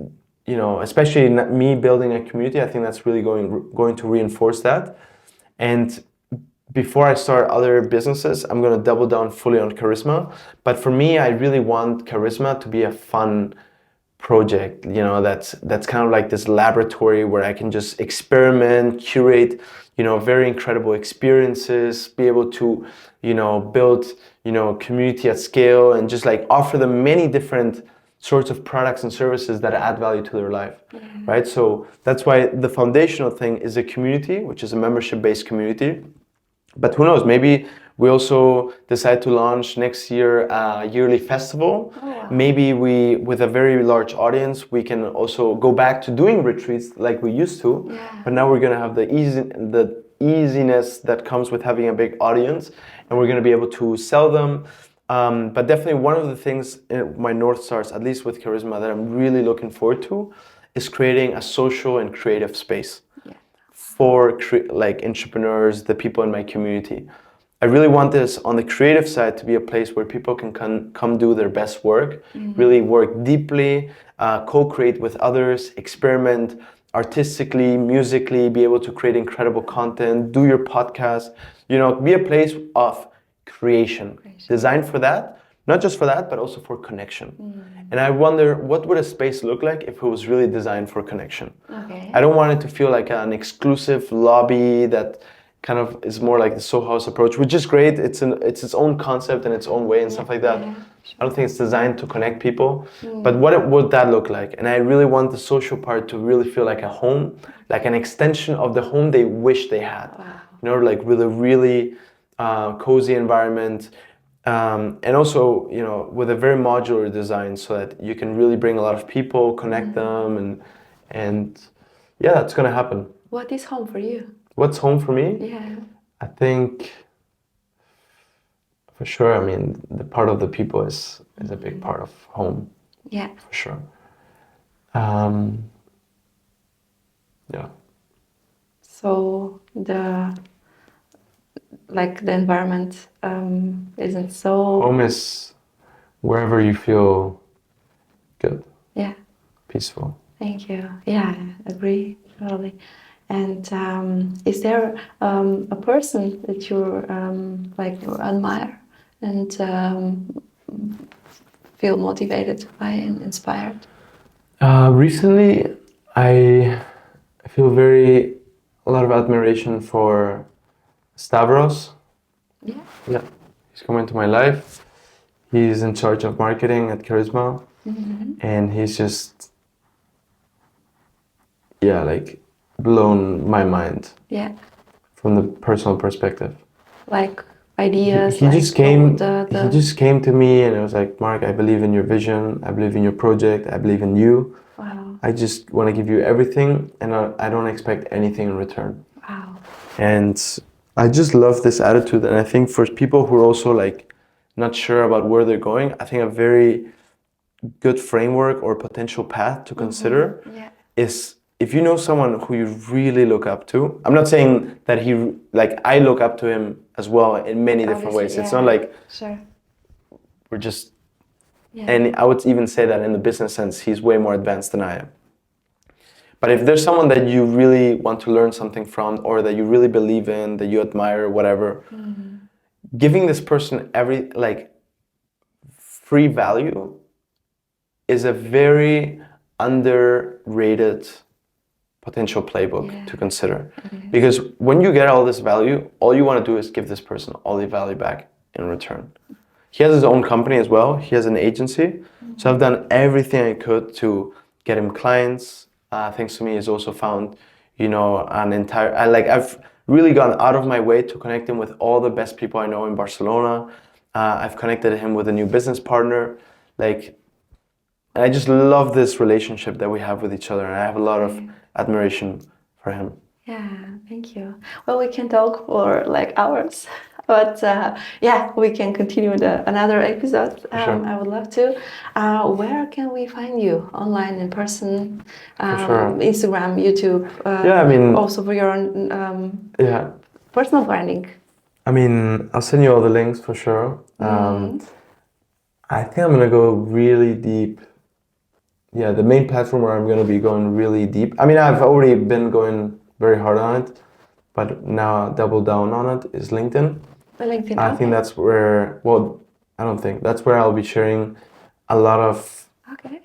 especially me building a community, I think that's really going to reinforce that. And before I start other businesses, I'm going to double down fully on Karisma. But for me, I really want Karisma to be a fun project, that's kind of like this laboratory where I can just experiment, curate, very incredible experiences, be able to, build, community at scale and just like offer them many different sorts of products and services that add value to their life, right? So that's why the foundational thing is a community, which is a membership-based community. But who knows, maybe we also decide to launch next year a yearly festival. Oh, wow. Maybe with a very large audience, we can also go back to doing retreats like we used to. Yeah. But now we're gonna have the easiness that comes with having a big audience, and we're gonna be able to sell them. But definitely one of the things in my North Stars, at least with Karisma, that I'm really looking forward to is creating a social and creative space for like entrepreneurs, the people in my community. I really want this on the creative side to be a place where people can come do their best work, really work deeply, co-create with others, experiment artistically, musically, be able to create incredible content, do your podcast, be a place of creation. Designed for that, not just for that, but also for connection. And I wonder, what would a space look like if it was really designed for connection? Okay. I don't want it to feel like an exclusive lobby that kind of is more like the Soho House approach, which is great. It's its own concept and its own way and stuff like that. Yeah. I don't think it's designed to connect people, but what would that look like? And I really want the social part to really feel like a home, like an extension of the home they wish they had. Wow. Like with a really cozy environment. And also, with a very modular design so that you can really bring a lot of people, connect them, and yeah, that's gonna happen. What is home for you? What's home for me? Yeah. I think, for sure, the part of the people is a big part of home, Yeah. for sure. Yeah. So the environment isn't so. Home is wherever you feel good, Yeah. peaceful. Thank you. Yeah, I agree totally. And is there a person that you admire and feel motivated by and inspired? Recently, I feel a lot of admiration for Stavros. Yeah. He's come into my life. He's in charge of marketing at Karisma, and he's just, blown my mind. Yeah. From the personal perspective. Like ideas. He just came. He just came to me, and I was like, Mark, I believe in your vision. I believe in your project. I believe in you. Wow. I just want to give you everything, and I don't expect anything in return. Wow. And I just love this attitude, and I think for people who are also not sure about where they're going, I think a very good framework or potential path to consider is, if you know someone who you really look up to. I'm not saying that I look up to him as well in many different ways. Obviously, It's not like sure. we're just, Yeah. and I would even say that in the business sense, he's way more advanced than I am. But if there's someone that you really want to learn something from, or that you really believe in, that you admire, whatever, giving this person free value is a very underrated potential playbook to consider. Because when you get all this value, all you want to do is give this person all the value back in return. He has his own company as well. He has an agency. So I've done everything I could to get him clients. Thanks to me, he's also found, I've really gone out of my way to connect him with all the best people I know in Barcelona. I've connected him with a new business partner. Like, and I just love this relationship that we have with each other, and I have a lot of admiration for him. Yeah, thank you. Well, we can talk for like hours, but yeah, we can continue another episode. Sure. I would love to. Where can we find you? Online, in person, sure. Instagram, YouTube? Yeah, I mean, also for your own yeah. personal branding. I mean, I'll send you all the links for sure. I think I'm gonna go really deep. Yeah, the main platform where I'm gonna be going really deep. I mean, I've already been going very hard on it, but now I'll double down on it is LinkedIn. LinkedIn. I think that's where, well, I don't think, that's where I'll be sharing a lot of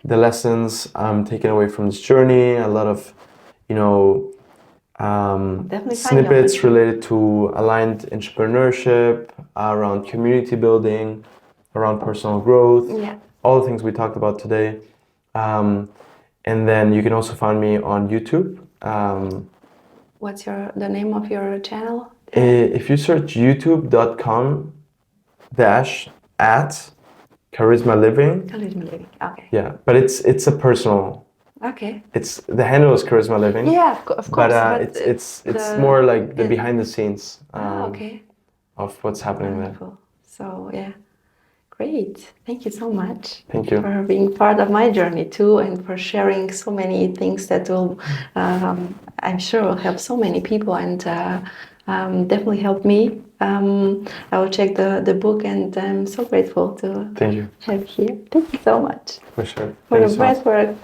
the lessons I'm taking away from this journey, a lot of, you know, snippets related to aligned entrepreneurship, around community building, around personal growth, all the things we talked about today. And then you can also find me on YouTube. What's the name of your channel? If you search youtube.com @ Karisma Living. Karisma Living, okay. Yeah, but it's a personal. Okay. It's the handle is Karisma Living. Yeah, of course. But it's more like the behind the scenes of what's happening there. So yeah, great. Thank you so much. Thank you for being part of my journey too, and for sharing so many things that will, I'm sure, will help so many people, and definitely help me. I will check the book, and I'm so grateful to have here. Thank you so much. For sure. For the breath work,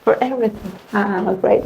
for everything. Great.